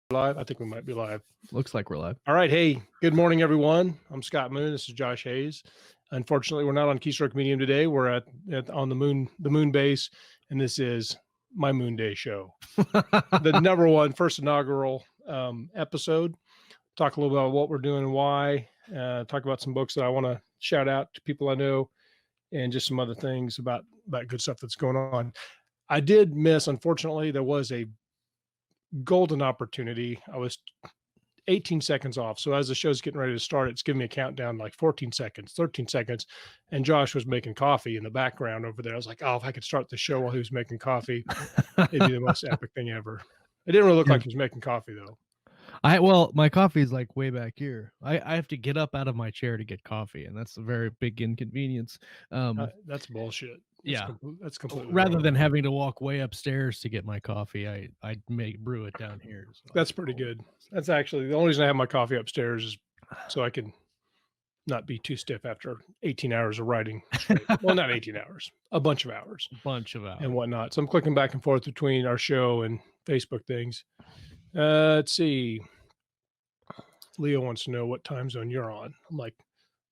Live. I think we might be live. Looks like we're live. All right. Hey, good morning, everyone. I'm Scott Moon. This is Josh Hayes. Unfortunately, we're not on Keystroke Medium today. We're on the moon base, and this is my Moonday show, the number one first inaugural episode. Talk a little bit about what we're doing and why. Talk about some books that I want to shout out to people I know, and just some other things about good stuff that's going on. I did miss, unfortunately, there was a golden opportunity. I was 18 seconds off. So as the show's getting ready to start, it's giving me a countdown like 14 seconds, 13 seconds. And Josh was making coffee in the background over there. I was like, oh, if I could start the show while he was making coffee, it'd be the most epic thing ever. It didn't really look like he was making coffee though. Well, my coffee is like way back here. I have to get up out of my chair to get coffee, and that's a very big inconvenience. That's bullshit. That's completely rather wrong. than having to walk way upstairs to get my coffee, I brew it down here. So that's pretty good. That's actually the only reason I have my coffee upstairs is so I can not be too stiff after 18 hours of writing. Well, not 18 hours, a bunch of hours and whatnot. So I'm clicking back and forth between our show and Facebook things. Let's see. Leo wants to know what time zone you're on. I'm like,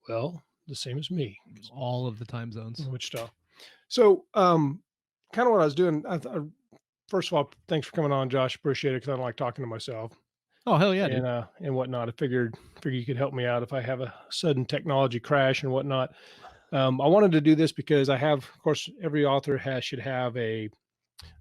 well, the same as me. All of the time zones. Wichita. So, kind of what I was doing. First of all, thanks for coming on, Josh. Appreciate it because I don't like talking to myself. Oh, hell yeah, and whatnot. I figured you could help me out if I have a sudden technology crash and whatnot. I wanted to do this because I have, of course, every author should have a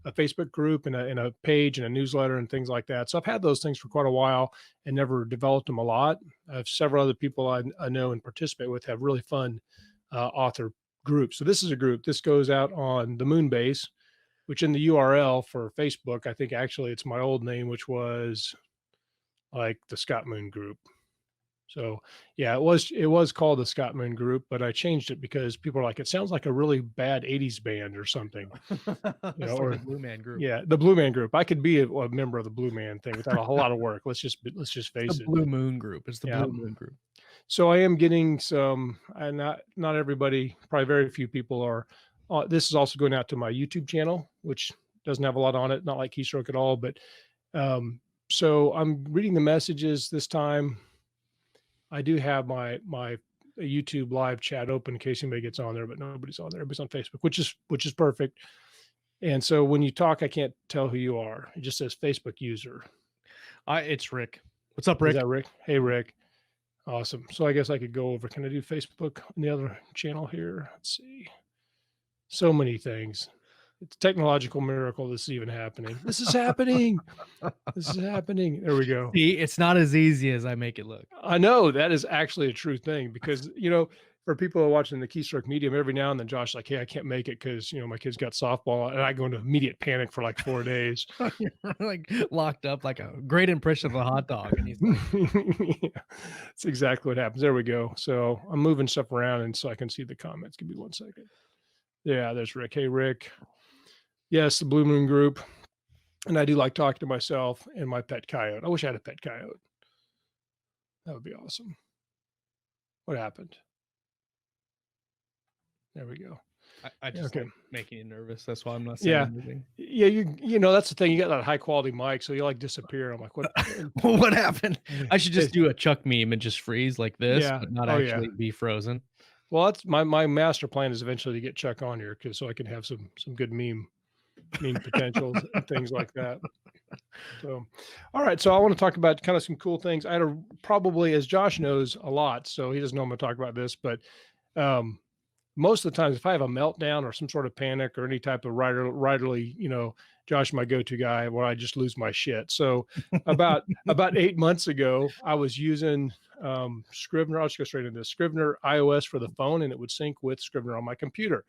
Facebook group and a page and a newsletter and things like that. So I've had those things for quite a while and never developed them a lot. I have several other people I know and participate with have really fun author groups. So this is a group. This goes out on the Moonbase, which in the URL for Facebook, I think actually it's my old name, which was like the Scott Moon Group. So yeah, it was called the Scott Moon Group, but I changed it because people are like, it sounds like a really bad 80s band or something. Or the Blue Man Group. Yeah, the Blue Man Group. I could be a member of the Blue Man thing without a whole lot of work. Let's just face it. Blue Moon Group. It's the Blue Moon Group. So I am getting some, and not everybody, probably very few people are. This is also going out to my YouTube channel, which doesn't have a lot on it, not like Keystroke at all. But so I'm reading the messages this time. I do have my YouTube live chat open in case anybody gets on there, but nobody's on there. Everybody's on Facebook, which is perfect. And so when you talk, I can't tell who you are. It just says Facebook user. It's Rick. What's up, Rick? Is that Rick? Hey, Rick. Awesome. So I guess I could go over. Can I do Facebook on the other channel here? Let's see. So many things. It's a technological miracle this is even happening. This is happening. This is happening. There we go. See, it's not as easy as I make it look. I know that is actually a true thing because, for people who are watching the Keystroke Medium, every now and then Josh like, hey, I can't make it because, my kid's got softball, and I go into immediate panic for like 4 days. You're like locked up like a great impression of a hot dog. And he's like, yeah, that's exactly what happens. There we go. So I'm moving stuff around and so I can see the comments. Give me 1 second. Yeah, there's Rick. Hey, Rick. Yes, the Blue Moon Group. And I do like talking to myself and my pet coyote. I wish I had a pet coyote. That would be awesome. What happened? There we go. I just like making you nervous. That's why I'm not saying anything. Yeah, that's the thing. You got that high quality mic, so you like disappear. I'm like, what? What happened? I should just do a Chuck meme and just freeze like this, but not actually be frozen. Well, that's my master plan is eventually to get Chuck on here so I can have some good meme potentials and things like that. So, all right. So I want to talk about kind of some cool things. I had probably, as Josh knows a lot, so he doesn't know I'm going to talk about this, but most of the times if I have a meltdown or some sort of panic or any type of writerly, Josh, my go-to guy, where I just lose my shit. So about 8 months ago, I was using Scrivener. I'll just go straight into this. Scrivener iOS for the phone, and it would sync with Scrivener on my computer.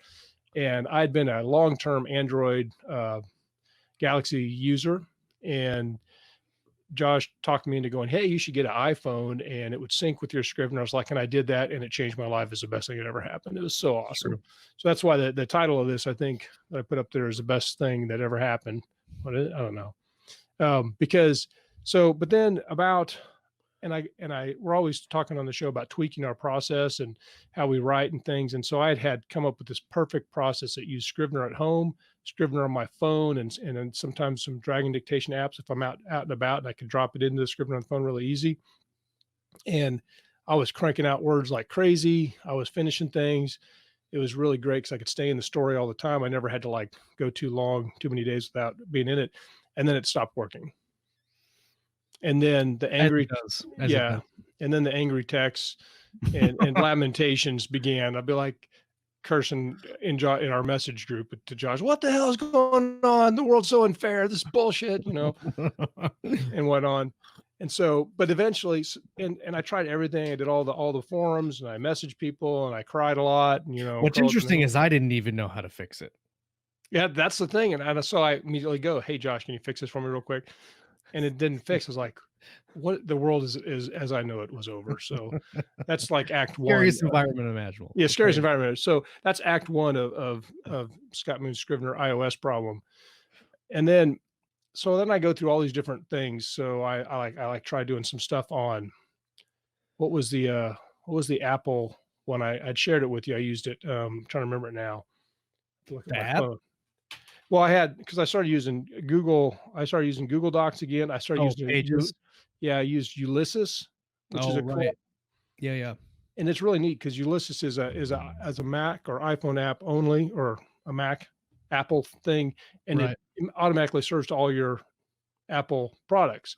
And I'd been a long-term Android Galaxy user, and Josh talked me into going, hey, you should get an iPhone and it would sync with your Scrivener. I was like, and I did that, and it changed my life. It's the best thing that ever happened. It was so awesome. Sure. So that's why the title of this, I think, that I put up there is the best thing that ever happened. But I don't know. But then we're always talking on the show about tweaking our process and how we write and things. And so I had come up with this perfect process that used Scrivener at home, Scrivener on my phone, and then sometimes some dragon dictation apps if I'm out and about, and I can drop it into the Scrivener on the phone really easy. And I was cranking out words like crazy. I was finishing things. It was really great because I could stay in the story all the time. I never had to like go too long, too many days without being in it. And then it stopped working. And then the As it angry, does, as it yeah, does. and then the angry texts and lamentations began. I'd be like cursing in our message group to Josh, "What the hell is going on? The world's so unfair. This is bullshit," and went on. And so, but eventually, and I tried everything. I did all the forums, and I messaged people, and I cried a lot, and What's curled up in interesting the is I didn't even know how to fix it. yeah, that's the thing. And so I immediately go, "Hey, Josh, can you fix this for me real quick?" And it didn't fix. I was like, "What? The world is as I know it was over." So that's like Act One. Scariest environment imaginable. Yeah, I'll tell scariest you. environment. So that's Act One of Scott Moon's Scrivener iOS problem. And then so then I go through all these different things. So I try doing some stuff on what was the Apple one I'd shared it with you. I used it. Trying to remember it now. Look at The my app? phone. Well, I had because I started using Google. I started using Google Docs again. I started Oh, using Pages? yeah, I used Ulysses, which is Oh, a cool, right. Yeah, yeah. and it's really neat because Ulysses is a Mac or iPhone app only, or a Mac Apple thing, and it Right. automatically serves to all your Apple products.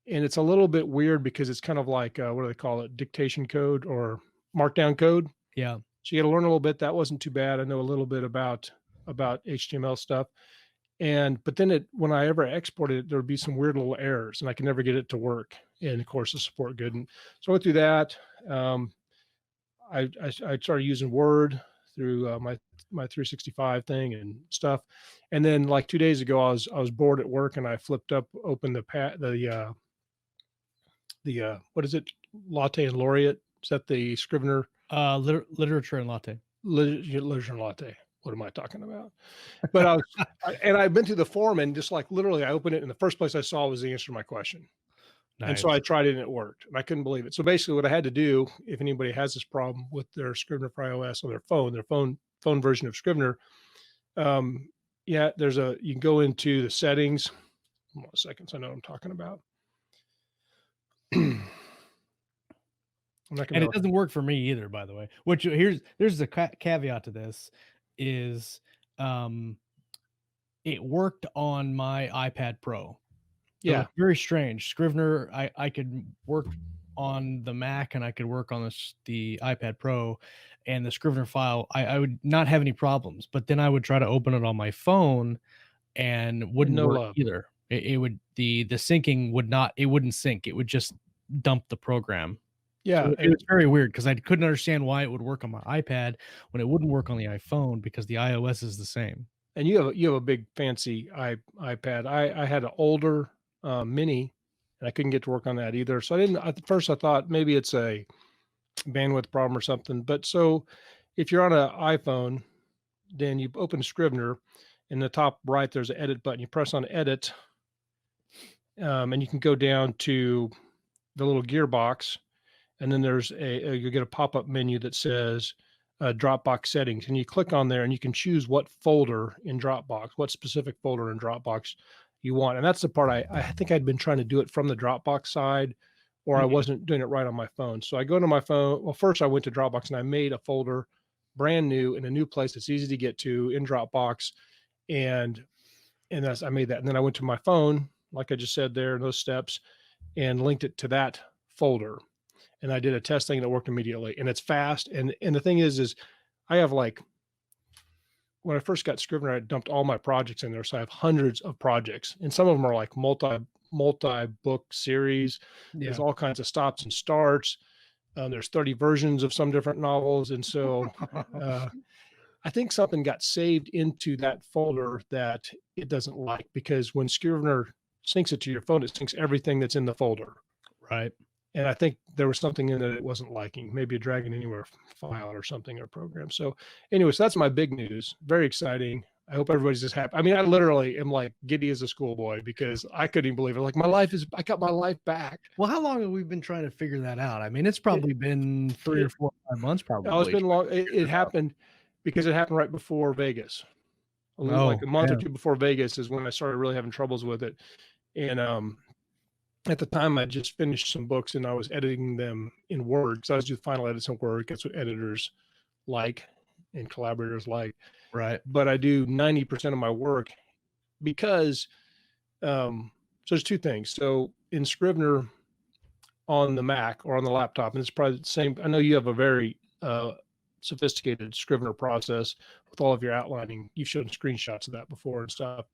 And it's a little bit weird because it's kind of like what do they call it? Dictation code or markdown code. Yeah. So you got to learn a little bit. That wasn't too bad. I know a little bit about HTML stuff. And but then when I ever exported it, there would be some weird little errors, and I could never get it to work. And of course, the support good. And so I went through that. Um, I started using Word through my 365 thing and stuff. And then like 2 days ago, I was bored at work, and I flipped up, opened the what is it, Latte and Laureate? Is that the Scrivener Literature and latte. literature and Latte? What am I talking about? But I've been through the forum, and just like literally I opened it, and the first place I saw was the answer to my question. And so I Nice. tried it and it worked, and I couldn't believe it. So basically what I had to do, if anybody has this problem with their Scrivener for iOS on their phone version of Scrivener, um, yeah, you can go into the settings. Hold on a second, so I know what I'm talking about. I'm not gonna And be it able to, doesn't work for me either, by the way. Which there's a caveat to this is, um, it worked on my iPad Pro. So yeah, it's very strange. Scrivener, I could work on the Mac and I could work on the iPad Pro, and the Scrivener file, I would not have any problems. But then I would try to open it on my phone and wouldn't no work love. either. It would the syncing would not it wouldn't sync. It would just dump the program. So Yeah, it was very weird because I couldn't understand why it would work on my iPad when it wouldn't work on the iPhone because the iOS is the same. and you have a big fancy iPad. I had an older mini, and I couldn't get to work on that either. So I didn't. At first, I thought maybe it's a bandwidth problem or something. But so if you're on an iPhone, then you open Scrivener. In the top right, there's an edit button. You press on edit, and you can go down to the little gearbox, and then there's you get a pop-up menu that says Dropbox settings, and you click on there, and you can choose what folder in Dropbox, what specific folder in Dropbox you want. And that's the part I think I'd been trying to do it from the Dropbox side, or I Mhm. wasn't doing it right on my phone. So I go to my phone. Well, first I went to Dropbox and I made a folder brand new in a new place that's easy to get to in Dropbox, and I made that. And then I went to my phone, like I just said there in those steps, and linked it to that folder. And I did a test thing that worked immediately, and it's fast. And the thing is I have like when I first got Scrivener, I dumped all my projects in there, so I have hundreds of projects, and some of them are like multi book series. There's Yeah. all kinds of stops and starts. There's 30 versions of some different novels, and so uh, I think something got saved into that folder that it doesn't like, because when Scrivener syncs it to your phone, it syncs everything that's in the folder. Right. And I think there was something in it wasn't liking, maybe a Dragon Anywhere file or something, or program. So, anyways, that's my big news. Very exciting. I hope everybody's just happy. I mean, I literally am like giddy as a schoolboy because I couldn't even believe it. Like I got my life back. Well, how long have we been trying to figure that out? I mean, it's It, probably been 3 or it, 4 or 5 months oh, it's probably been trying long. to It figure it out. happened because it happened right before Vegas. like Oh, a month or yeah. 2 before Vegas is when I started really having troubles with it. And, at the time, I just finished some books and I was editing them in Word because I was doing final edits in Word. That's what editors like and collaborators like. Right. But I do 90% of my work because, so there's 2 things. So in Scrivener on the Mac or on the laptop, and it's probably the same. I know you have a very sophisticated Scrivener process with all of your outlining. You've shown screenshots of that before and stuff.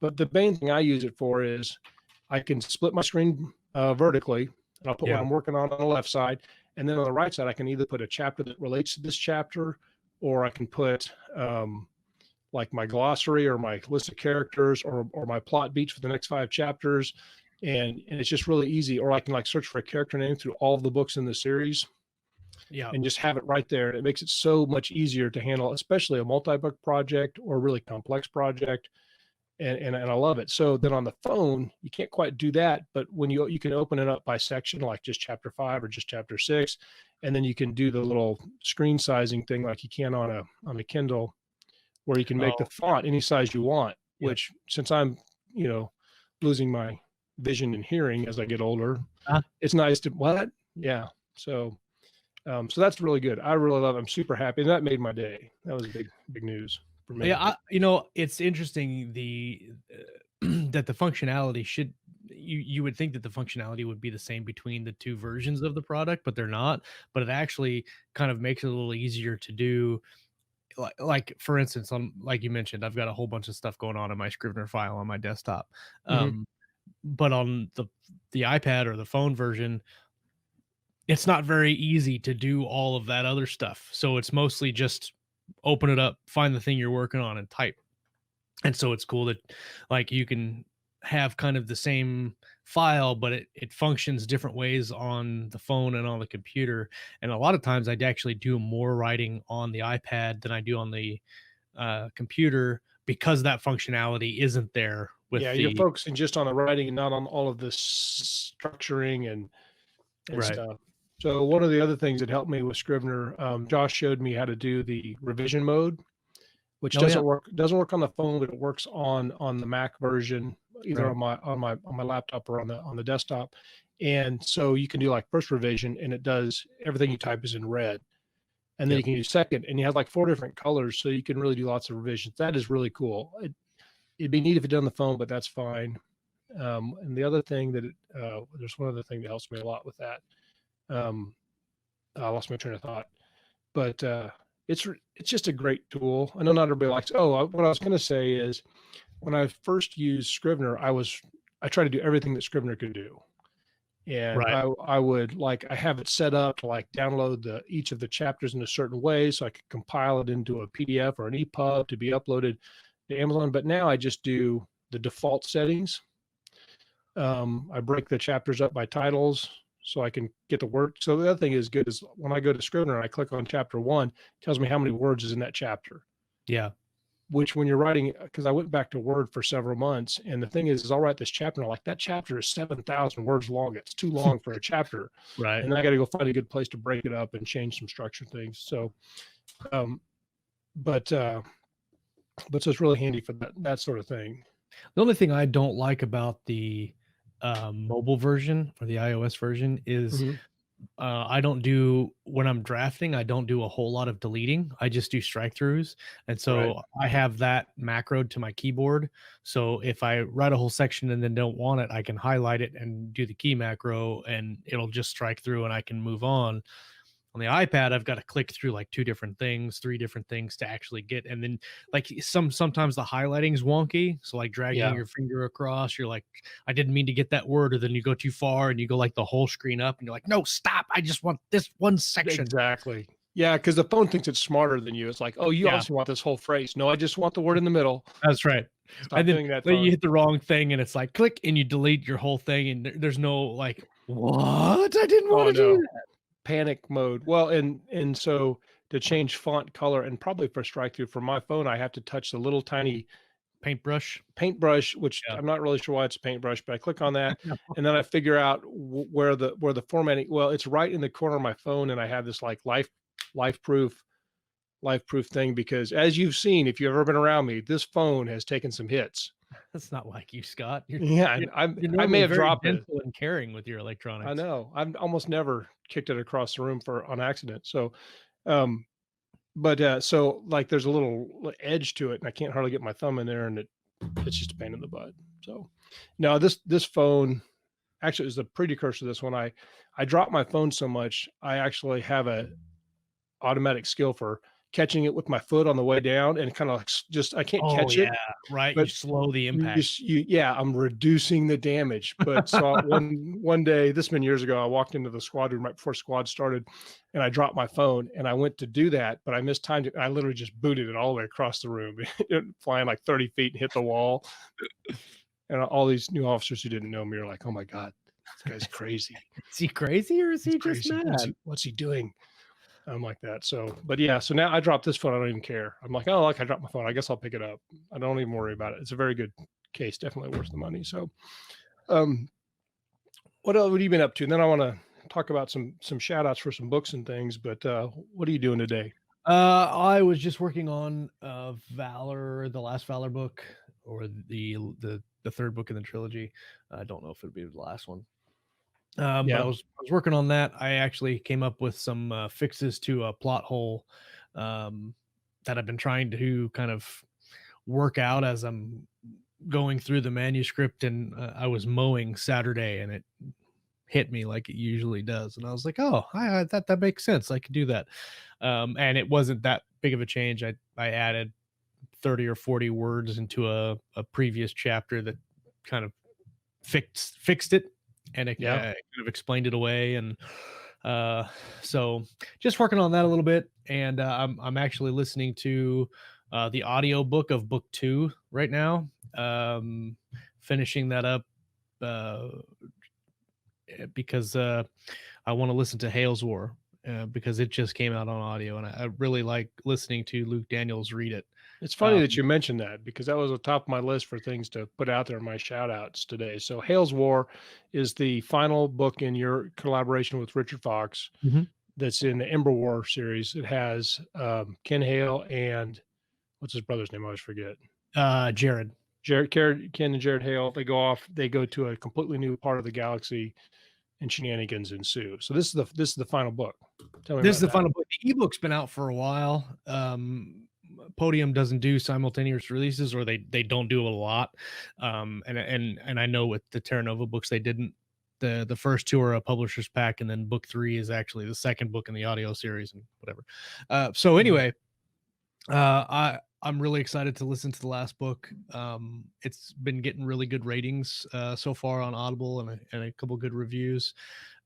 But the main thing I use it for is I can split my screen vertically, and I'll put what Yeah. I'm working on the left side, and then on the right side, I can either put a chapter that relates to this chapter, or I can put like my glossary or my list of characters or my plot beats for the next 5 chapters. And it's just really easy. Or I can like search for a character name through all of the books in the series Yeah. and just have it right there. And it makes it so much easier to handle, especially a multi-book project or a really complex project. And I love it. So then on the phone, you can't quite do that, but when you can open it up by section, like just chapter 5 or just chapter 6, and then you can do the little screen sizing thing like you can on a Kindle, where you can make the Oh, font any size you want. yeah. Which, since I'm losing my vision and hearing as I get older, Uh, it's nice to what? Yeah. So so that's really good. I really love it. I'm super happy. And that made my day. That was big news for me. yeah, it's interesting that the functionality should you would think that the functionality would be the same between the 2 versions of the product, but they're not. But it actually kind of makes it a little easier to do. Like for instance, like you mentioned, I've got a whole bunch of stuff going on in my Scrivener file on my desktop. Mhm. But on the iPad or the phone version, it's not very easy to do all of that other stuff. So it's mostly just open it up, find the thing you're working on, and type. And so it's cool that like you can have kind of the same file, but it functions different ways on the phone and on the computer. And a lot of times I'd actually do more writing on the iPad than I do on the computer because that functionality isn't there with Yeah, you're the focusing just on the writing and not on all of the structuring and right. stuff. So one of the other things that helped me with Scrivener, Josh showed me how to do the revision mode, which Oh yeah, doesn't work on the phone, but it works on the Mac version, either right. on my laptop or on the desktop. And so you can do like first revision, and it does everything you type is in red. And then you Yep. can do second, and you have like 4 different colors, so you can really do lots of revisions. That is really cool. It'd be neat if it did on the phone, but that's fine. And the other thing there's one other thing that helps me a lot with that. Um, I lost my train of thought, but it's just a great tool. I know not everybody likes. Oh, what I was going to say is when I first used Scrivener, I tried to do everything that Scrivener could do, and Right. I would like I have it set up to like download each of the chapters in a certain way so I could compile it into a PDF or an EPUB to be uploaded to Amazon. But now I just do the default settings. I break the chapters up by titles so I can get the word. So the other thing is good is when I go to Scrivener and I click on chapter 1, it tells me how many words is in that chapter. Yeah. Which when you're writing, because I went back to Word for several months, and the thing is I'll write this chapter, and I'm like, that chapter is 7,000 words long. It's too long for a chapter, Right. and I got to go find a good place to break it up and change some structure things. So, um, but so it's really handy for that sort of thing. The only thing I don't like about the mobile version or the iOS version is Mhm. I don't do when I'm drafting, I don't do a whole lot of deleting. I just do strike throughs. And Right. so I have that macroed to my keyboard. So if I write a whole section and then don't want it, I can highlight it and do the key macro and it'll just strike through and I can move on. On the iPad, I've got to click through like 2 different things, 3 different things to actually get. And then like sometimes the highlighting's wonky. So like dragging Yeah. your finger across, you're like, I didn't mean to get that word, or then you go too far and you go like the whole screen up and you're like, no, stop. I just want this one section. Exactly. Yeah, because the phone thinks it's smarter than you. It's like, oh, you Yeah, obviously want this whole phrase. No, I just want the word in the middle. that's right. Stop And doing that, then you phone. hit the wrong thing and it's like click and you delete your whole thing and there's no like, what? I didn't want Oh to do no. that. Panic mode. Well, and so to change font color and probably for strike through for my phone, I have to touch the little tiny Paintbrush. paintbrush, which Yeah. I'm not really sure why it's a paintbrush, but I click on that and then I figure out where the formatting. Well, it's right in the corner of my phone, and I have this like life proof life proof thing because as you've seen, if you've ever been around me, this phone has taken some hits. That's not like you, Scott. You're Yeah, you're and I may normally have very dropped it. gentle and caring with your I electronics. know. I've almost never kicked it across the room for on accident. So, um, but so like there's a little edge to it, and I can't hardly get my thumb in there, and it's just a pain in the butt. So, no, this phone actually is the precursor to this one. I dropped my phone so much, I actually have a automatic skill for catching it with my foot on the way down and kind of like just I can't Oh, catch it, yeah, right, you but slow the you impact. just yeah, I'm reducing the damage. But so one day, this has been years ago, I walked into the squad room right before squad started, and I dropped my phone, and I went to do that, but I mistimed it. And I literally just booted it all the way across the room, it flying like 30 feet and hit the wall. And all these new officers who didn't know me are like, "Oh my god, this guy's crazy. Is he crazy or is He's he just crazy. mad? What's he doing?" I'm like that. So, but yeah, so now I dropped this phone. I don't even care. I'm like, oh, like I dropped my phone. I guess I'll pick it up. I don't even worry about it. It's a very good case, definitely worth the money. So, um, what else? What have you been up to? And then I want to talk about some shout outs for some books and things. But what are you doing today? I was just working on Valor, the last Valor book, or the third book in the trilogy. I don't know if it'd be the last one. But Yeah, I was working on that. I actually came up with some fixes to a plot hole that I've been trying to kind of work out as I'm going through the manuscript. And I was mowing Saturday, and it hit me like it usually does. And I was like, oh, that makes sense. I could do that. And it wasn't that big of a change. I added 30 or 40 words into a previous chapter that kind of fixed it, and it yeah. kind of explained it away. And uh, so just working on that a little bit. And I'm actually listening to the audio book of book 2 right now. Finishing that up uh, because I want to listen to Hale's War because it just came out on audio, and I really like listening to Luke Daniels read it. It's funny that Um, you mentioned that because that was on top of my list for things to put out there in my shout outs today. So, Hale's War is the final book in your collaboration with Richard Fox Mhm. that's in the Ember War series. It has Ken Hale and what's his brother's name? I always forget. Jared. Ken and Jared Hale, they go off, they go to a completely new part of the galaxy and shenanigans ensue. So this is the final book. Tell me This is about the that. final book. The ebook's been out for a while. Podium doesn't do simultaneous releases, or they don't do a lot. And I know with the Terra Nova books they didn't. The first two are a publisher's pack, and then book 3 is actually the second book in the audio series and whatever. So Mhm. anyway, I'm really excited to listen to the last book. It's been getting really good ratings so far on Audible, and a couple good reviews.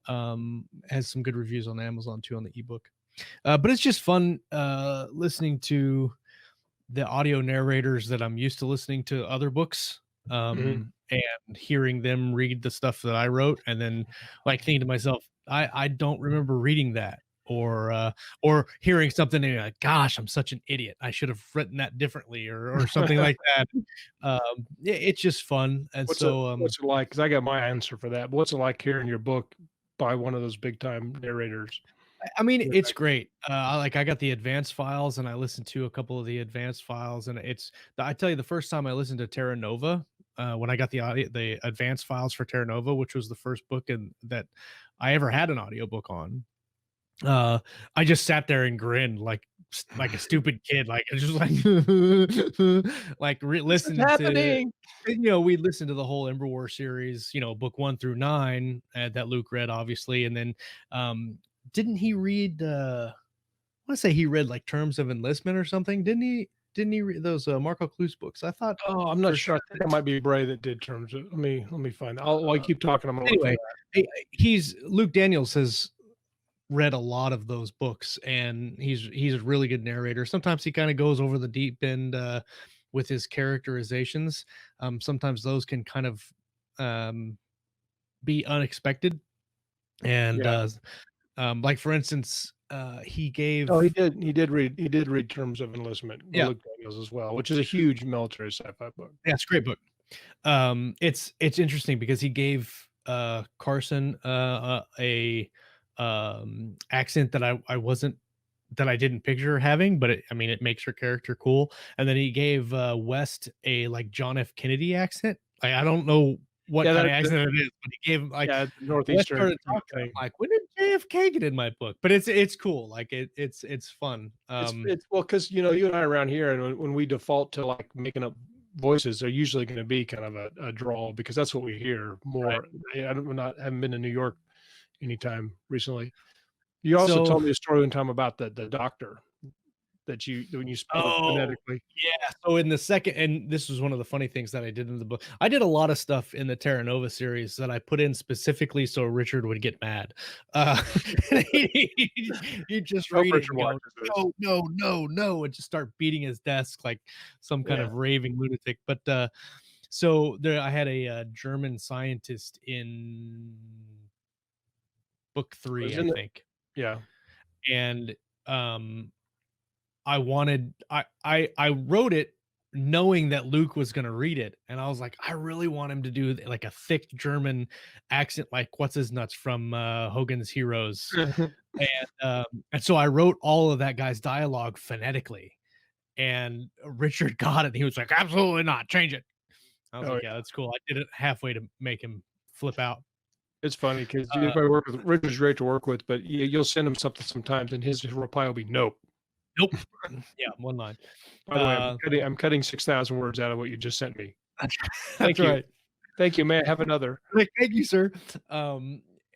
Has some good reviews on Amazon too on the ebook. But it's just fun listening to the audio narrators that I'm used to listening to other books, Mhm. and hearing them read the stuff that I wrote, and then like thinking to myself, I don't remember reading that, or hearing something and you're like, gosh, I'm such an idiot. I should have written that differently, or something like that. It's just fun, and so What's it like? Because I got my answer for that. But what's it like hearing your book by one of those big time narrators? I mean, Yeah. it's great. I got the advanced files, and I listened to a couple of the advanced files, and I tell you, the first time I listened to Terra Nova, when I got the advanced files for Terra Nova, which was the first book and that I ever had an audiobook on, uh, I just sat there and grinned like a stupid kid, like just like like This is listening to. happening. We listened to the whole Ember War series, book 1 through 9, that Luke read, obviously, and then um, didn't he read? I want to say he read like Terms of Enlistment or something. Didn't he read those Marco Cluse books? I thought Oh, I'm not for sure. sure. I think that might be Bray that did terms. Let me find. While you keep talking, I'm gonna look for Anyway, that. he's Luke Daniels has read a lot of those books, and he's a really good narrator. Sometimes he kind of goes over the deep end with his characterizations. Sometimes those can kind of um, be unexpected, and Yeah. like for instance, he Oh, gave. He did read Terms of Enlistment by Yeah, Luke Daniels as well, which is a huge military sci-fi book. yeah, it's a great book. It's interesting because he gave Carson a accent that I wasn't that I didn't picture her having, but I mean, it makes her character cool. And then he gave West a like John F. Kennedy accent. Like I don't know what Yeah, kind of that accent it is, but he gave him like yeah, the West northeastern started kinda talking. thing. I'm like, when did JFK get in my book? But it's cool. Like it's fun. It's well, because you and I around here, and when we default to, like, making up voices, they're usually gonna be kind of a drawl because that's what we hear Right. more. I don't we're not haven't been to New York anytime recently. You also So told me a story one time about the doctor that when you spelled it oh, phonetically. yeah, so in the second and this was one of the funny things that I did in the book. I did a lot of stuff in the Terra Nova series that I put in specifically so Richard would get mad. Uh, he'd just Hope read it Richard and go, watches this. "No, no, no, no," and just start beating his desk like some kind Yeah. of raving lunatic, so there I had a, German scientist in book It 3, was I in the think, yeah. and, um I wanted I wrote it knowing that Luke was gonna read it, and I was like, I really want him to do like a thick German accent, like what's his nuts from Hogan's Heroes, and so I wrote all of that guy's dialogue phonetically, and Richard got it. And he was like, absolutely not, change it. I was Oh, like, yeah, that's cool. I did it halfway to make him flip out. it's funny because you Uh, probably work with Richard's great to work with, but you'll send him something sometimes, and his reply will be, "Nope." nope. Yeah, one line. By the way, Uh, I'm cutting 6,000 words out of what you just sent me. that's Thank you. right. Thank you. May I have another? Like, "Thank you, sir."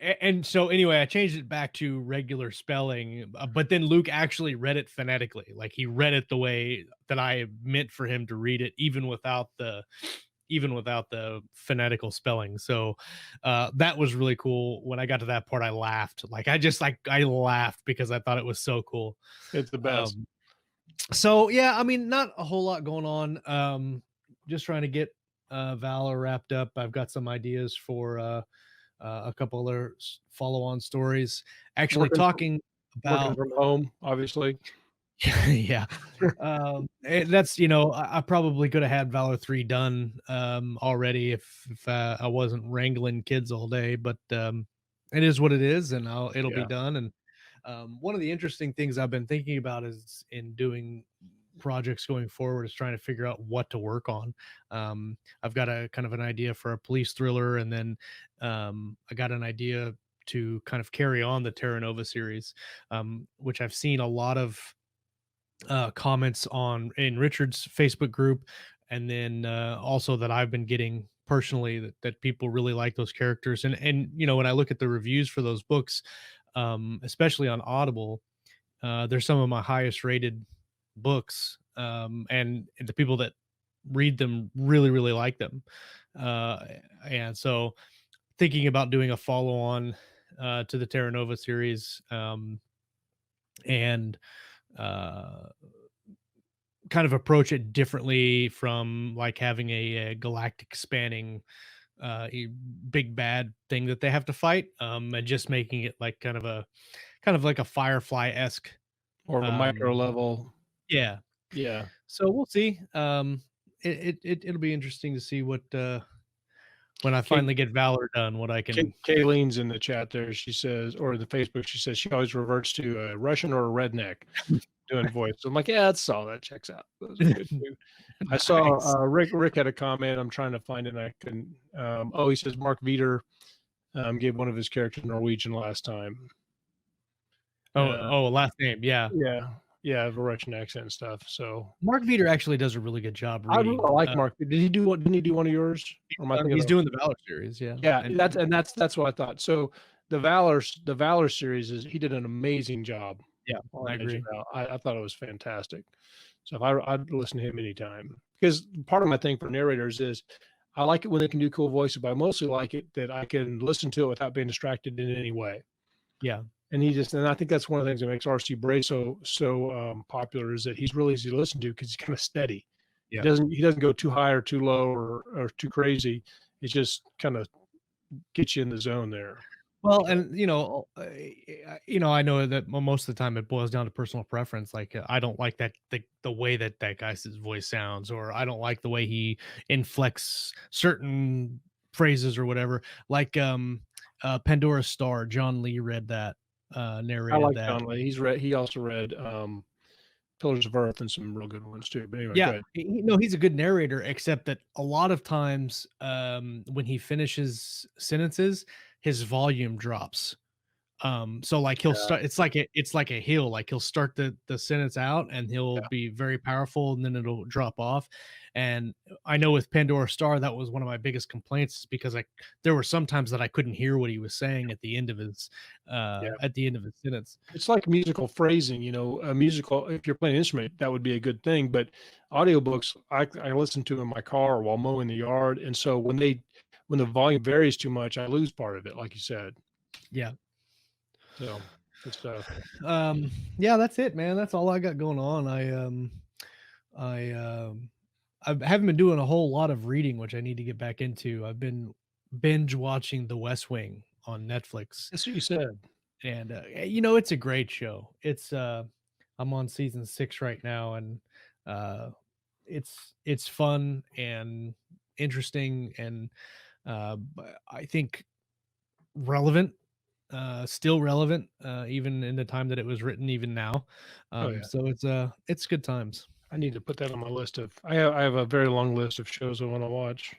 And so anyway, I changed it back to regular spelling, but then Luke actually read it phonetically. Like he read it the way that I meant for him to read it, even without the phonetical spelling. So that was really cool. When I got to that part, I laughed. Like I laughed because I thought it was so cool. It's the best. Um, so yeah, I mean, not a whole lot going on. Just trying to get Valor wrapped up. I've got some ideas for a couple other follow-on stories. Actually, Working from talking working about from home, obviously. yeah, that's I probably could have had Valor 3 done already if I wasn't wrangling kids all day, but it is what it is, and it'll be Yeah. done. And one of the interesting things I've been thinking about is in doing projects going forward is trying to figure out what to work on. I've got a kind of an idea for a police thriller, and then I got an idea to kind of carry on the Terra Nova series, which I've seen a lot of comments on in Richard's Facebook group, and then also that I've been getting personally that people really like those characters. And when I look at the reviews for those books, especially on Audible, they're some of my highest rated books, and the people that read them really really like them, uh, and so thinking about doing a follow on to the Terra Nova series, and uh, kind of approach it differently from like having a galactic spanning big bad thing that they have to fight, and just making it like kind of like a Firefly-esque. More of a micro um level. yeah, Yeah. so we'll see. It'll be interesting to see what when I Kate finally get Valor done, what I can. Kayleen's in the chat there. She says, or in the Facebook, she says she always reverts to a Russian or a redneck doing voice. So I'm like, yeah, that's all that checks out. Those are good too. I saw Nice. Rick had a comment. I'm trying to find it. And I couldn't. He says Mark Veeder gave one of his characters Norwegian last time. Last name, yeah. Yeah, yeah, the Russian accent and stuff. So Mark Veeder actually does a really good job I really reading. like Mark. Did he do what? Didn't he do one of yours? Or am I thinking He's of? doing the Valor series, yeah, Yeah, and that's what I thought. So the Valor series is he did an amazing job yeah, I on Edge of agree. Valor. I thought it was fantastic. So if I'd listen to him anytime because part of my thing for narrators is I like it when they can do cool voices, but I mostly like it that I can listen to it without being distracted in any way. Yeah, And I think that's one of the things that makes RC Bray so popular is that he's really easy to listen to because he's kind of steady. yeah. He doesn't go too high or too low or too crazy. It just kind of gets you in the zone there. Well, So, and I know that most of the time it boils down to personal preference. Like, I don't like the way that guy's voice sounds, or I don't like the way he inflects certain phrases or whatever. Like, Pandora's Star, John Lee read that, I narrated like that. John Lee. He also read Pillars of Earth and some real good ones too. But anyway, Yeah, good. no, he's a good narrator, except that a lot of times, when he finishes sentences, his volume drops. So like he'll Yeah, start, it's like a hill, like he'll start the sentence out and he'll yeah. be very powerful and then it'll drop off. And I know with Pandora Star, that was one of my biggest complaints, because there were some times that I couldn't hear what he was saying Yeah. at the end of his sentence. It's like musical phrasing, a musical if you're playing an instrument, that would be a good thing, but audiobooks, I listen to in my car while mowing the yard, and so when the volume varies too much, I lose part of it, like you said. Yeah. So, good stuff. Yeah, that's it, man. That's all I got going on. I I haven't been doing a whole lot of reading, which I need to get back into. I've been binge watching The West Wing on Netflix, That's what you said. and it's a great show. I'm on season 6 right now, and uh, it's fun and interesting, and I think relevant, still relevant, even in the time that it was written, even now. Oh, yeah. So it's good times. I need to put that on my list of I have a very long list of shows I wanna watch,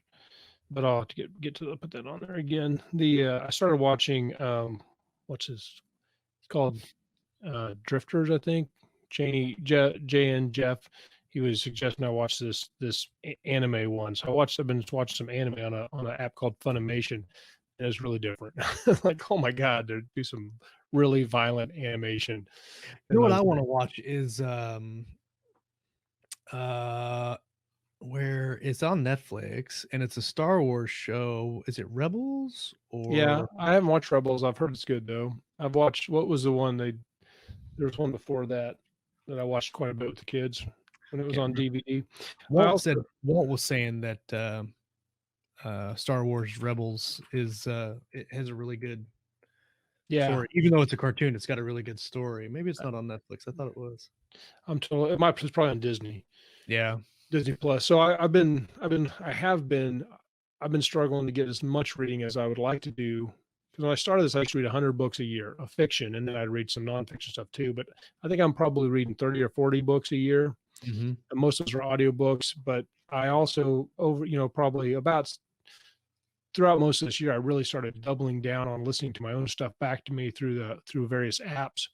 but I'll have to get to put that on there again. I started watching, what's his it's called Drifters, I think. Jay and Jeff. He was suggesting I watch this anime one. So I've been watching some anime on an app called Funimation, and it's really different. Like, oh my god, there do some really violent animation You in know what those I want to things. watch is uh where it's on Netflix and it's a Star Wars show. Is it Rebels Yeah, or I haven't watched Rebels. I've heard it's good though. I've watched what was the one they there was one before that that I watched quite a bit with the kids when it was can't on remember. DVD. I also Walt was saying that Star Wars Rebels it has a really good yeah, story. Even though it's a cartoon, it's got a really good story. Maybe it's not on Netflix. I thought it was. it's probably on Disney. Yeah. Disney Plus. So I've been struggling to get as much reading as I would like to do. Because when I started this, I used to read 100 books a year of fiction, and then I'd read some nonfiction stuff too. But I think I'm probably reading 30 or 40 books a year. Hmm. And most of those are audiobooks. But I also probably about throughout most of this year, I really started doubling down on listening to my own stuff back to me through various apps,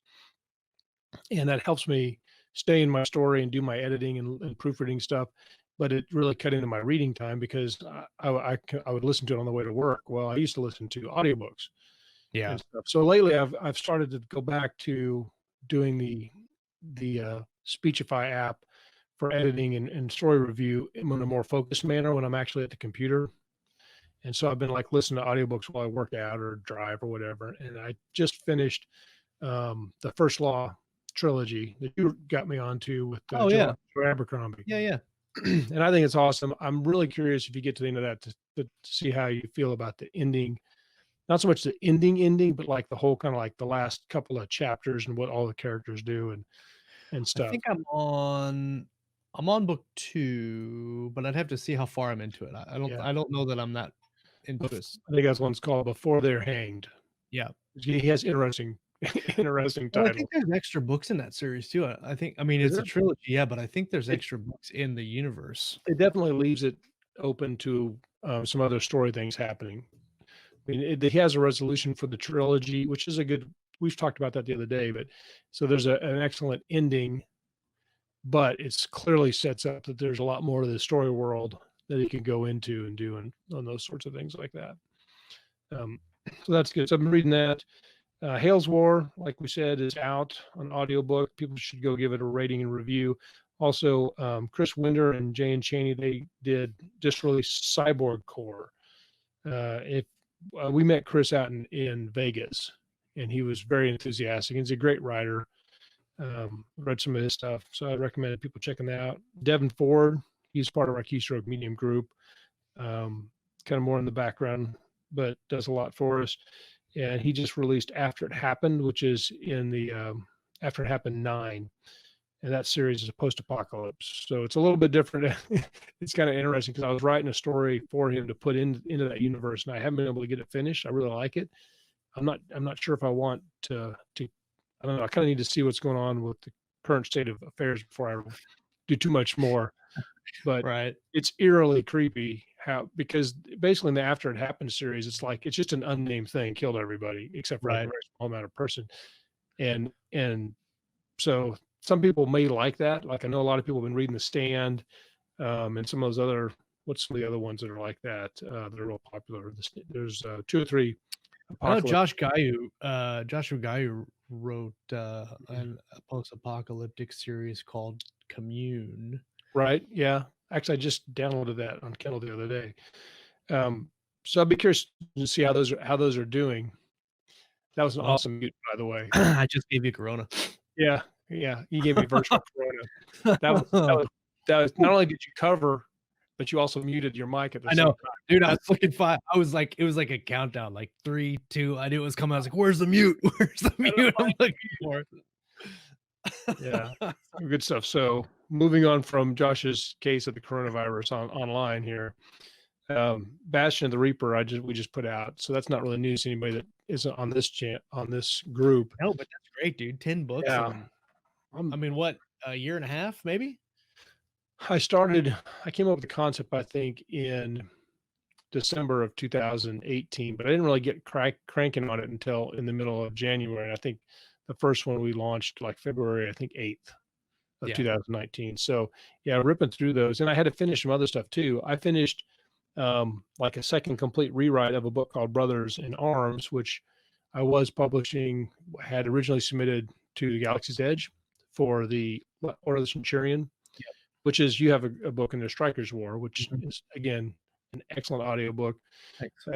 and that helps me stay in my story and do my editing and proofreading stuff. But it really cut into my reading time because I would listen to it on the way to work. Well, I used to listen to audiobooks Yeah. and stuff. So lately, I've started to go back to doing the Speechify app for editing and story review in a more focused manner when I'm actually at the computer. And so I've been like listening to audiobooks while I work out or drive or whatever. And I just finished the First Law trilogy that you got me onto with Oh yeah. Joe Abercrombie. Yeah, yeah. And I think it's awesome. I'm really curious if you get to the end of that to see how you feel about the ending. Not so much the ending, but like the whole kind of like the last couple of chapters and what all the characters do and I stuff. think I'm on book 2, but I'd have to see how far I'm into it. Yeah. I don't know that I'm that into it. I think that's one's called Before They're Hanged. Yeah. He has interesting interesting Well, I think titles. there's extra books in that series too. I mean, Is it's a there? trilogy, yeah, but I think there's It extra books in the universe. it definitely leaves it open to some other story things happening. I mean, he has a resolution for the trilogy, which is a good. We've talked about that the other day, but so there's an excellent ending, but it's clearly sets up that there's a lot more to the story world that he can go into and do and on those sorts of things like that. Um, so that's good. So I've been reading that. Hales War, like we said, is out on audiobook. People should go give it a rating and review. Also, Chris Winder and Jay and Cheney, they did just released Cyborg Core. If We met Chris out in Vegas, and he was very enthusiastic. He's a great writer. Read some of his stuff, so I recommend people checking that out. Devin Ford, he's part of our Keystroke Medium group, kind of more in the background, but does a lot for us. And he just released After It Happened, which is in the After It Happened 9. And that series is a post-apocalypse, so it's a little bit different. It's kind of interesting because I was writing a story for him to put into that universe, and I haven't been able to get it finished. I really like it. I'm not sure if I want to I don't know. I kind of need to see what's going on with the current state of affairs before I do too much more. But Right. it's eerily creepy how because basically in the After It Happened series, it's like it's just an unnamed thing killed everybody except for like a Right. very small amount of person. And so some people may like that. Like I know a lot of people have been reading The Stand, and some of those other what's some of the other ones that are like that that are real popular. There's two or three I know apocalypse, Joshua Gayu wrote a post-apocalyptic series called Commune. right? Yeah, actually, I just downloaded that on Kindle the other day. So I'd be curious to see how those are doing. That was an Well, awesome mute, by the way. I just gave you Corona. Yeah, yeah, you gave me virtual corona. That was that was that was not only did you cover, but you also muted your mic at the I same know, time. dude. I was looking fine. I was like, it was like a countdown, like 3, 2. I knew it was coming. I was like, "Where's the mute? Where's the mute?" I'm looking for Yeah, it. good stuff. So moving on from Josh's case of the coronavirus online here, Bastion of the Reaper, we just put out, so that's not really news to anybody that isn't on this group. No, but that's great, dude. 10 books Yeah, in, I I'm mean, what, a year and a half, maybe? I came up with the concept, I think, in December of 2018, but I didn't really get cranking on it until in the middle of January. And I think the first one we launched like February, I think 8th of Yeah. 2019. So yeah, ripping through those. And I had to finish some other stuff too. I finished like a second complete rewrite of a book called Brothers in Arms, which I was publishing, had originally submitted to the Galaxy's Edge for the Order of the Centurion, Yep. which is you have a book in the Strikers War, which Mhm. is again an excellent audiobook. Thanks.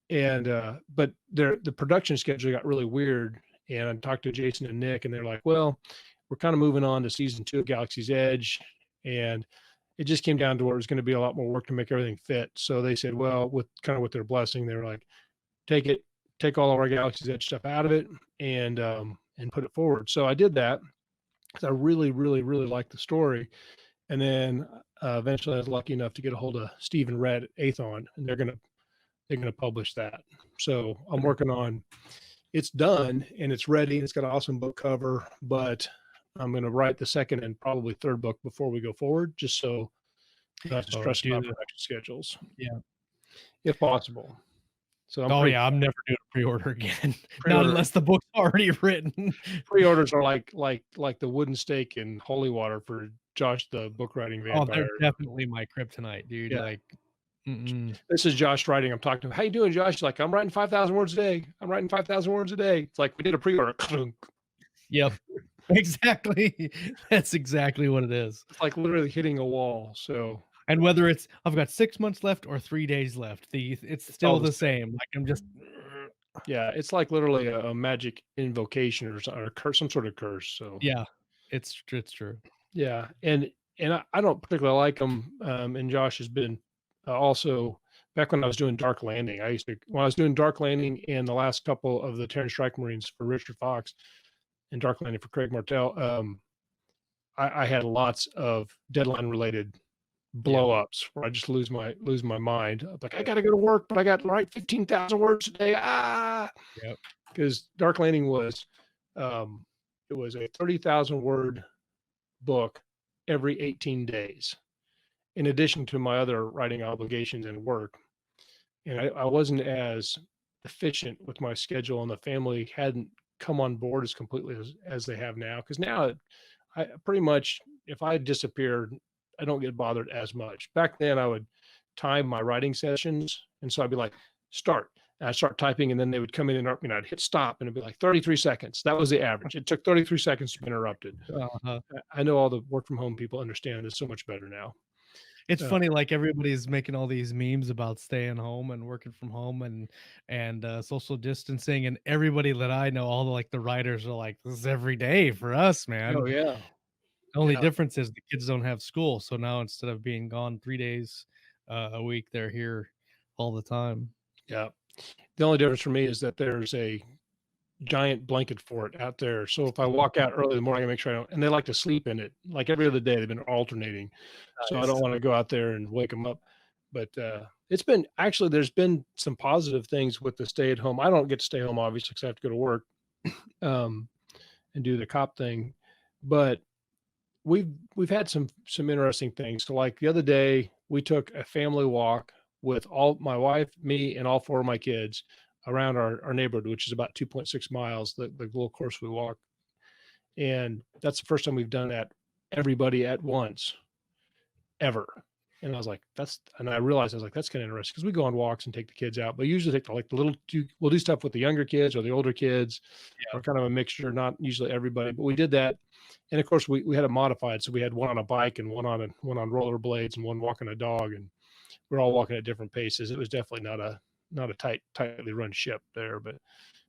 And but the production schedule got really weird. And I talked to Jason and Nick, and they're like, "Well, we're kind of moving on to season 2 of Galaxy's Edge," and it just came down to where it was going to be a lot more work to make everything fit. So they said, "Well, with their blessing, they were like, take all of our Galaxy's Edge stuff out of it, and put it forward." So I did that because I really, really, really liked the story. And then eventually, I was lucky enough to get a hold of Steve and Red at Athon, and they're gonna publish that. So I'm working on it's done and it's ready. It's got an awesome book cover, but I'm gonna write the second and probably third book before we go forward, just so you don't have to So stress do about the production schedules, yeah. if possible. So I'm Oh, pretty yeah, I'm never doing a pre-order again. Not pre-order unless the book's already written. pre-orders are like the wooden stake in holy water for Josh the book writing Oh, they're vampire. definitely my kryptonite, dude, Yeah. like, mm-mm. This is Josh writing. I'm talking to him. How you doing, Josh? He's like, I'm writing 5,000 words a day. I'm writing 5,000 words a day. It's like we did a pre-order. Yep. Exactly. That's exactly what it is. It's like literally hitting a wall. So And whether it's I've got 6 months left or 3 days left, it's all still the the same. Like, I'm just yeah, it's like literally a magic invocation or a curse, some sort of curse. So yeah, it's true. yeah, and I don't particularly like them. And Josh has been also back when I was doing Dark Landing. When I was doing Dark Landing and the last couple of the Terran Strike Marines for Richard Fox and Dark Landing for Craig Martell. I had lots of deadline related blow ups where I just lose my mind. I'm like, I got to go to work, but I got to write 15,000 words a day. Yep. Because Dark Landing it was a 30,000 word book every 18 days, in addition to my other writing obligations and work. And I wasn't as efficient with my schedule, and the family hadn't come on board as completely as they have now. Because now I pretty much, if I disappeared, I don't get bothered as much. Back then, I would time my writing sessions, and so I'd be like, "Start." And I'd start typing, and then they would come in and interrupt me, and I'd hit stop, and it'd be like 33 seconds. That was the average. It took 33 seconds to be interrupted. Uh-huh. I know all the work from home people understand this so much better now. It's Uh, funny, like, everybody's making all these memes about staying home and working from home and social distancing, and everybody that I know, all the, like, the writers are like, "This is every day for us, oh man." yeah, The only yeah, difference is the kids don't have school, so now instead of being gone 3 days, a week, they're here all the time. yeah. The only difference for me is that there's a giant blanket fort out there. So if I walk out early in the morning, I make sure I don't. And they like to sleep in it. Like every other day, they've been alternating. So I don't Nice. want to go out there and wake them up. But it's been actually there's been some positive things with the stay at home. I don't get to stay home obviously because I have to go to work um, and do the cop thing, but we've had some interesting things. So like the other day, we took a family walk with all my wife, me, and all four of my kids around our neighborhood, which is about 2.6 miles, the little course we walk. And that's the first time we've done that everybody at once ever. And I was like, and I realized I was like, that's kind of interesting because we go on walks and take the kids out, but usually take like the we'll do stuff with the younger kids or the older kids or kind of a mixture, not usually everybody, but we did that. And of course we had it modified. So we had one on a bike and one on rollerblades and one walking a dog. And we're all walking at different paces. It was definitely not a tightly run ship there, but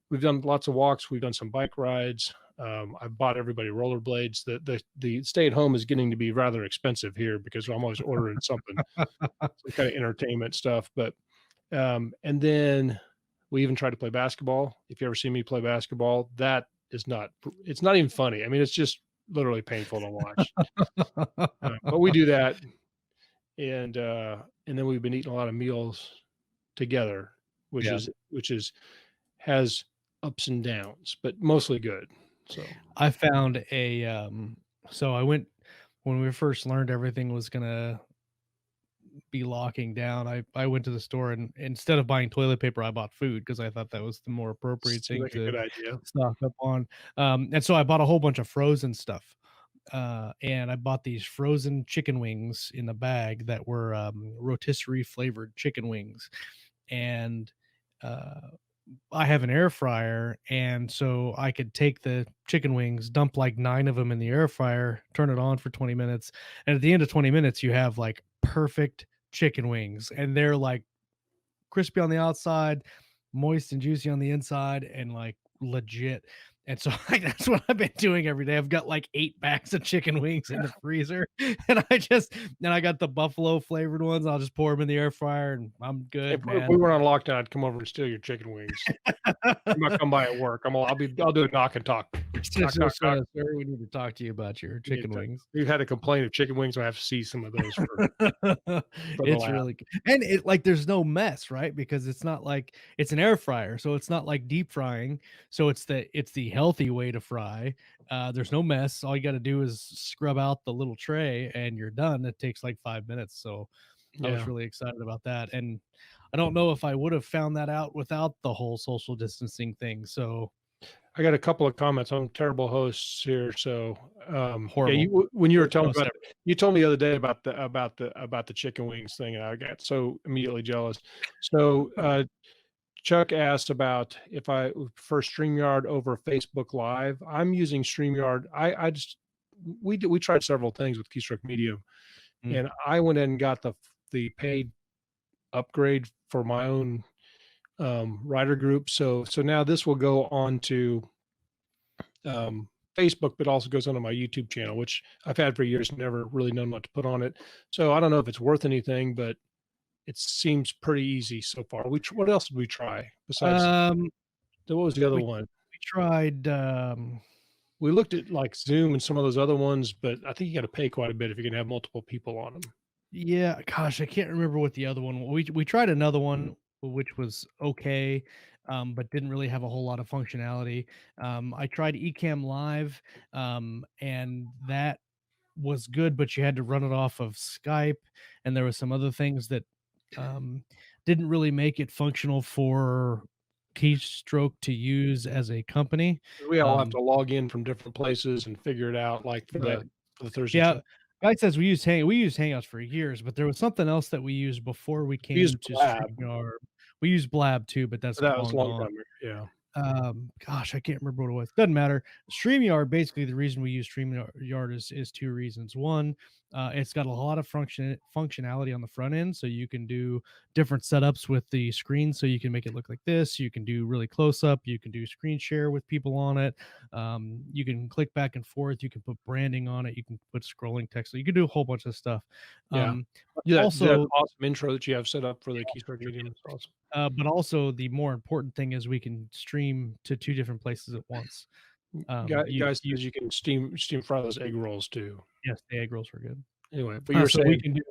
we've done lots of walks. We've done some bike rides. I bought everybody rollerblades. The stay at home is getting to be rather expensive here because I'm always ordering something, some kind of entertainment stuff. But and then we even tried to play basketball. If you ever see me play basketball, that is not. It's not even funny. I mean, it's just literally painful to watch. But we do that, and then we've been eating a lot of meals together, Yeah. which is has ups and downs, but mostly good. So I found so I went when we first learned everything was gonna be locking down. I went to the store and instead of buying toilet paper, I bought food because I thought that was the more appropriate seems thing like a to good idea. stock up on. And so I bought a whole bunch of frozen stuff. And I bought these frozen chicken wings in a bag that were rotisserie flavored chicken wings. And uh, I have an air fryer, and so I could take the chicken wings, dump like 9 of them in the air fryer, turn it on for 20 minutes, and at the end of 20 minutes, you have like perfect chicken wings, and they're like crispy on the outside, moist and juicy on the inside, and like legit. And so like, that's what I've been doing every day. I've got like 8 bags of chicken wings in the freezer, and I got the buffalo flavored ones. I'll just pour them in the air fryer, and I'm good, If we man. weren't on lockdown, I'd come over and steal your chicken wings. You might come by at work. I'll do a knock and talk. So, Knock, so, knock, knock. so, sir, we need to talk to you about your You need chicken to wings. We've had a complaint of chicken wings, so I have to see some of those for the It's lab. really good. And it like there's no mess, right? Because it's not like it's an air fryer, so it's not like deep frying. So it's the healthy way to fry. There's no mess. All you got to do is scrub out the little tray, and you're done. It takes like 5 minutes. So I was Yeah. really excited about that, and I don't know if I would have found that out without the whole social distancing thing. So I got a couple of comments on terrible hosts here. So, yeah, horrible. when you were Worst telling host about, ever. you told me the other day about the chicken wings thing, and I got so immediately jealous. So, Chuck asked about if I would prefer StreamYard over Facebook Live. I'm using StreamYard. I just we tried several things with Keystroke Media, Mm. and I went in and got the paid upgrade for my own writer group. So now this will go on to Facebook, but also goes onto my YouTube channel, which I've had for years, never really known what to put on it. So I don't know if it's worth anything, but it seems pretty easy so far. What else did we try besides Um, what was the other we one? we tried. We looked at like Zoom and some of those other ones, but I think you got to pay quite a bit if you're going to have multiple people on them. Yeah, gosh, I can't remember what the other one. We tried another one which was okay, but didn't really have a whole lot of functionality. I tried Ecamm Live, and that was good, but you had to run it off of Skype, and there was some other things that um, didn't really make it functional for Keystroke to use as a company. We all have Um, to log in from different places and figure it out, like right. for the Thursday Yeah, chat. guy says we used Hangouts for years, but there was something else that we used before we We use came to Blab, StreamYard. We used Blab too, but but that's that was long a long gone. time ago. Yeah, Gosh, I can't remember what it was. Doesn't matter. StreamYard, basically, the reason we use StreamYard is two reasons. One, it's got a lot of functionality on the front end, so you can do different setups with the screen. So you can make it look like this. You can do really close up. You can do screen share with people on it. You can click back and forth. You can put branding on it. You can put scrolling text. So you can do a whole bunch of stuff. yeah. But Yeah, that also, awesome intro that you have set up for the Keystroke Medium is awesome. but also, the more important thing is we can stream to two different places at once. You Guy you says you can steam fry those egg rolls too. Yes, the egg rolls were good. Anyway, but you were So we saying can do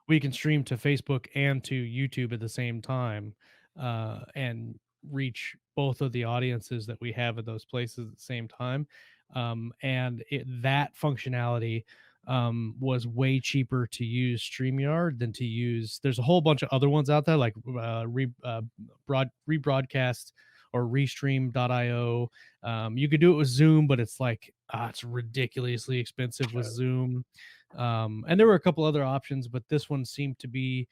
we can stream to Facebook and to YouTube at the same time, and reach both of the audiences that we have at those places at the same time. That functionality was way cheaper to use StreamYard than to use. There's a whole bunch of other ones out there like rebroadcast or restream.io. You could do it with Zoom, but it's like it's ridiculously expensive with Zoom. And there were a couple other options, but this one seemed to be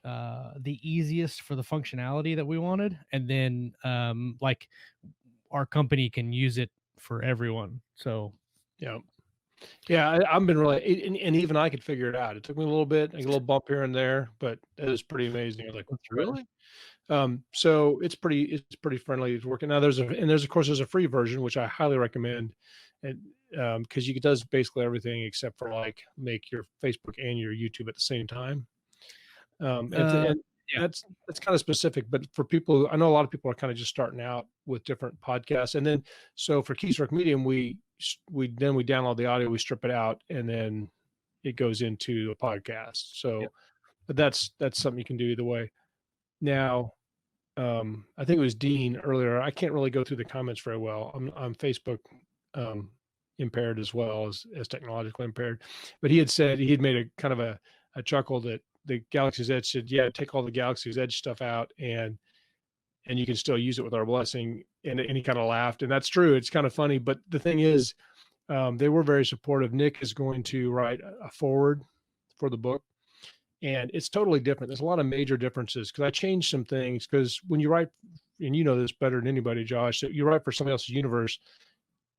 the easiest for the functionality that we wanted. And then like our company can use it for everyone. So Yeah. Yeah, I've been really and even I could figure it out. It took me a little bit, like a little bump here and there, but it was pretty amazing. You're like, that's right. "Really?" So it's pretty friendly. It's working. Now there's of course there's a free version, which I highly recommend. And because you does basically everything except for like make your Facebook and your YouTube at the same time. Uh, And yeah, that's kind of specific, but for people, I know a lot of people are kind of just starting out with different podcasts. And then so for Keystroke Medium, we download the audio, we strip it out, and then it goes into a podcast. yeah. So, but that's something you can do either way. Now, I think it was Dean earlier. I can't really go through the comments very well. I'm Facebook um, impaired as well as technologically impaired, but he had said he had made a kind of a chuckle that the Galaxy's Edge said, "Yeah, take all the Galaxy's Edge stuff out, and you can still use it with our blessing." And he kind of laughed, and that's true. It's kind of funny, but the thing is, they were very supportive. Nick is going to write a forward for the book, and it's totally different. There's a lot of major differences because I changed some things. Because when you write, and you know this better than anybody, Josh, that you write for somebody else's universe,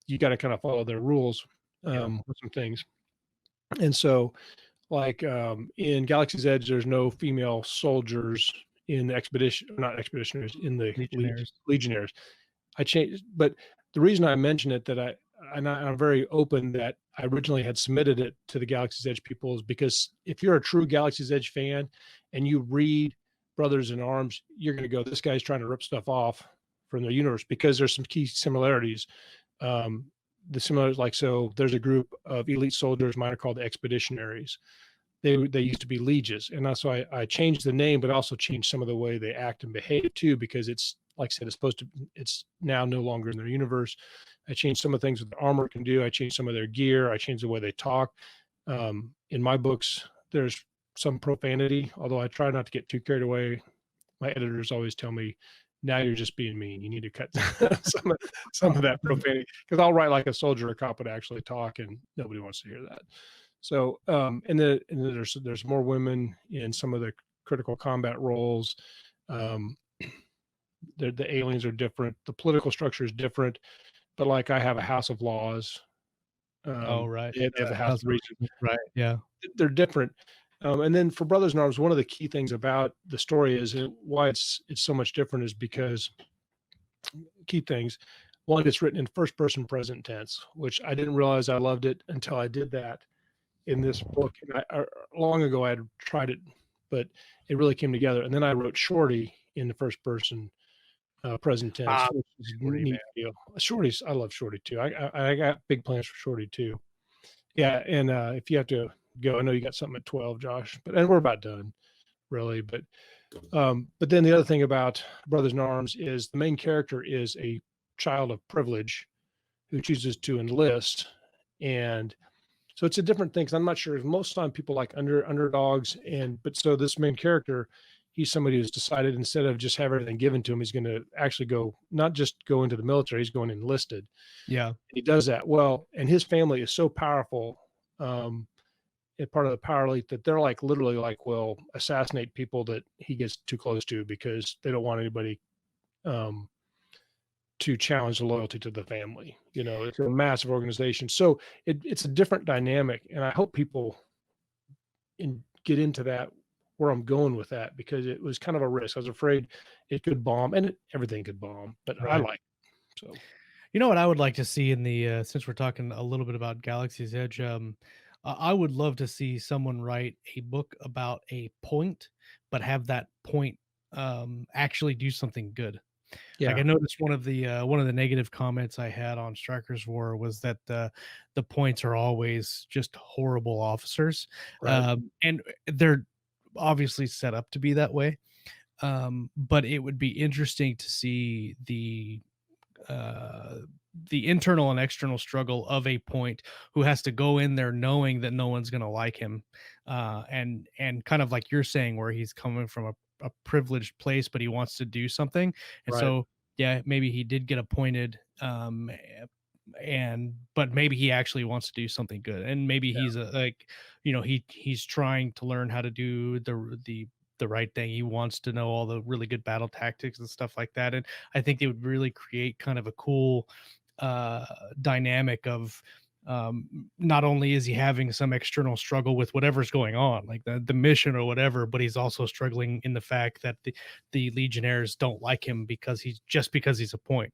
you got to kind of follow their rules Yeah. with some things. And so, like in Galaxy's Edge, there's no female soldiers in the expedition, not expeditionaries, in the Legionnaires. legionnaires. I changed, but the reason I mention it that I'm very open that I originally had submitted it to the Galaxy's Edge people is because if you're a true Galaxy's Edge fan and you read Brothers in Arms, you're going to go, this guy's trying to rip stuff off from their universe because there's some key similarities. The similarities, like, so there's a group of elite soldiers, mine are called the Expeditionaries. They used to be lieges, and that's why I changed the name, but also changed some of the way they act and behave too, because it's like I said, it's now no longer in their universe. I changed some of the things that the armor can do. I changed some of their gear. I changed the way they talk. In my books, there's some profanity, although I try not to get too carried away. My editors always tell me, now you're just being mean. You need to cut some of that profanity because I'll write like a soldier or cop would actually talk, and nobody wants to hear that. So, and then there's more women in some of the critical combat roles. Um, the aliens are different. The political structure is different. But like I have a House of Laws. Oh, right. They have the House How's of Regents. right. Yeah. They're different. And then for Brothers in Arms, one of the key things about the story is why it's so much different is because key things. One, it's written in first person present tense, which I didn't realize I loved it until I did that in this book. And long ago I had tried it, but it really came together. And then I wrote Shorty in the first person present tense, which is a Shorty, man. neat deal. Shorty's, I love Shorty too. I got big plans for Shorty too. Yeah, and if you have to go, I know you got something at 12, Josh, and we're about done, really. But then the other thing about Brothers in Arms is the main character is a child of privilege who chooses to enlist, and so it's a different thing. Because I'm not sure if most of the time people like underdogs, but so this main character, he's somebody who's decided instead of just have everything given to him, he's going to actually go, not just go into the military, he's going enlisted. Yeah. He does that well, and his family is so powerful, part of the power elite that they're like literally like will assassinate people that he gets too close to because they don't want anybody um, to challenge the loyalty to the family. You know, it's a massive organization, so it's a different dynamic, and I hope people get into that where I'm going with that because it was kind of a risk. I was afraid it could bomb, and everything could bomb, but I Right. like it, so. You know what I would like to see in the since we're talking a little bit about Galaxy's Edge, I would love to see someone write a book about a point, but have that point actually do something good. Like Yeah. I noticed one of the negative comments I had on Strikers War was that the points are always just horrible officers, Right. and they're obviously set up to be that way. But it would be interesting to see uh, the internal and external struggle of a point who has to go in there knowing that no one's going to like him, and kind of like you're saying, where he's coming from a privileged place, but he wants to do something, and Right. so yeah, maybe he did get appointed, and but maybe he actually wants to do something good, and maybe Yeah. he's like, he's trying to learn how to do the right thing. He wants to know all the really good battle tactics and stuff like that. And I think it would really create kind of a cool uh dynamic of, not only is he having some external struggle with whatever's going on, like the mission or whatever, but he's also struggling in the fact that the legionnaires don't like him because he's a point.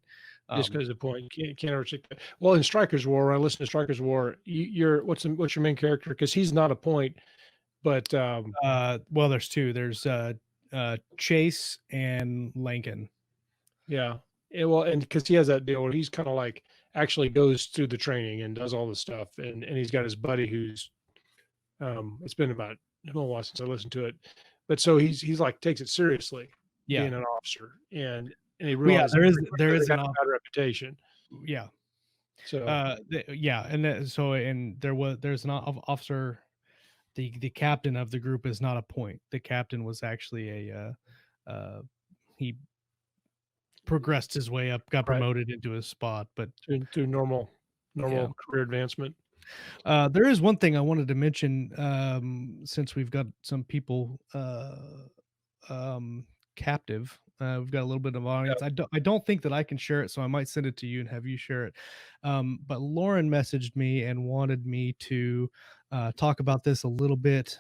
Just um because the point can't ever take that. Well, in Strikers War, when I listen to Strikers War, you're what's your main character? Because he's not a point, but well, there's two. There's Chase and Lincoln. yeah. Well, and because he has that deal where he's kind of like actually goes through the training and does all the stuff, and he's got his buddy who's it's been about a little while since I listened to it, but so he's like takes it seriously Yeah. being an officer, and he Well, yeah, realizes there is pretty quickly there they is got an a op bad reputation. yeah. So Yeah, and so and there's an officer. The captain of the group is not a point. The captain was actually he progressed his way up, got right promoted into his spot. But through yeah, normal career advancement. there is one thing I wanted to mention, since we've got some people captive. We've got a little bit of Yeah. audience. I don't think that I can share it, so I might send it to you and have you share it. But Lauren messaged me and wanted me to talk about this a little bit,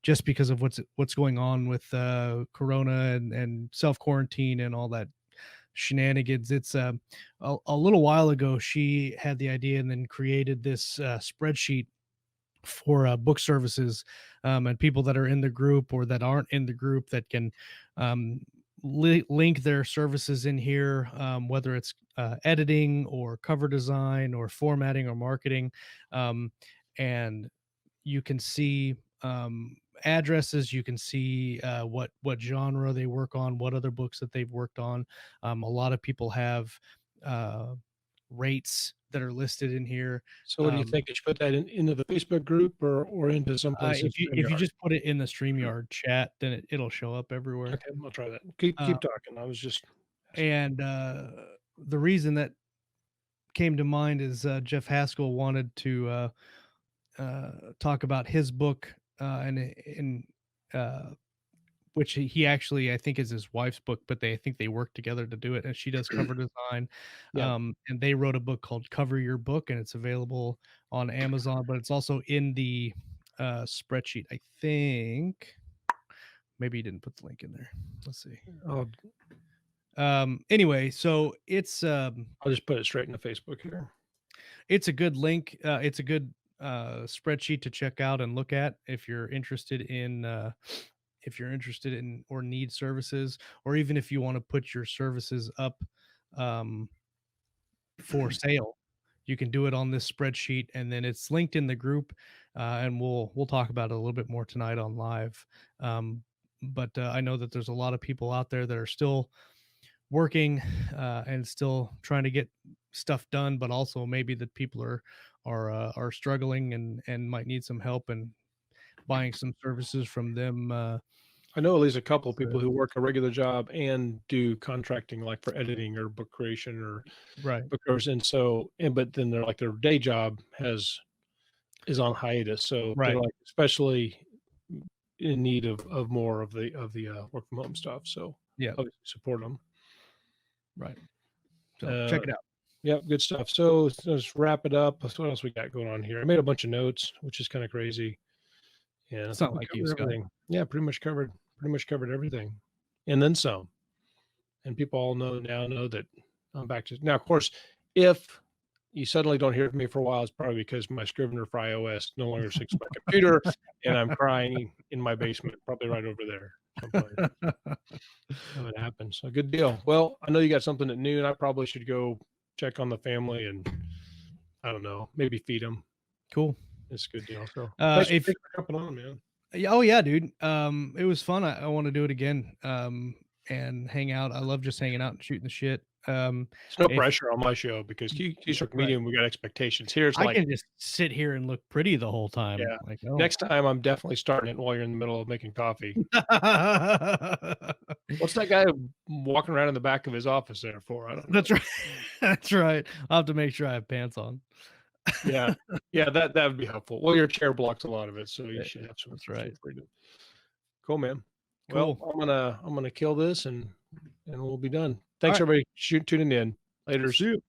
just because of what's going on with Corona and self quarantine and all that shenanigans. It's a little while ago she had the idea and then created this spreadsheet for book services, and people that are in the group or that aren't in the group that can um, link their services in here, whether it's editing or cover design or formatting or marketing. And you can see addresses, you can see what genre they work on, what other books that they've worked on. A lot of people have uh, rates that are listed in here. So what do you um, think? I should put that into the Facebook group or into someplace in if you StreamYard? just put it in the StreamYard chat, then it'll show up everywhere. Okay, I'll try that. Keep Uh, talking. I was just asking. and the reason that came to mind is Jeff Haskell wanted to talk about his book, and in which he actually, I think, is his wife's book, but I think they work together to do it, and she does cover design. Yeah. And they wrote a book called Cover Your Book, and it's available on Amazon, but it's also in the spreadsheet. I think maybe he didn't put the link in there. Let's see. I'll Anyway, so I'll just put it straight into Facebook here. it's a good link. It's a good spreadsheet to check out and look at if you're interested in or need services, or even if you want to put your services up um, for sale. You can do it on this spreadsheet, and then it's linked in the group. And we'll talk about it a little bit more tonight on live. But I know that there's a lot of people out there that are still working, and still trying to get stuff done, but also maybe that people are struggling and might need some help and buying some services from them. I know at least a couple of So, people who work a regular job and do contracting, like for editing or book creation or right, book covers, and so but then they're like their day job is on hiatus, so they're right, like especially in need of more of the work from home stuff. So yeah, obviously support them. right. So Uh, check it out. Yep, good stuff. So let's wrap it up. What else we got going on here? I made a bunch of notes, which is kind of crazy. And I It's think not we like you, covered Scott. everything. Yeah, pretty much covered everything. And then some. And people all know that I'm back to now. Of course, if you suddenly don't hear from me for a while, it's probably because my Scrivener for iOS no longer syncs my computer and I'm crying in my basement, probably right over there someplace. That would happen. So good deal. Well, I know you got something at noon. I probably should go check on the family and I don't know, maybe feed them. Cool. It's a good deal. So If thanks for jumping on, man. Yeah, oh yeah, dude. It was fun. I want to do it again. And hang out. I love just hanging out and shooting the shit. It's no If pressure on my show because keystroke right, medium, we got expectations. Here it's I like, can just sit here and look pretty the whole time. yeah. Like, oh, Next time I'm definitely starting it while you're in the middle of making coffee. What's that guy walking around in the back of his office there for? I don't know. that's right. That's right. I'll have to make sure I have pants on. Yeah. Yeah, that would be helpful. Well, your chair blocks a lot of it, so you Yeah, should have that's right. some freedom. Cool, man. Well, Cool. I'm gonna kill this and we'll be done. All Thanks right. everybody tuning in. Later. See you.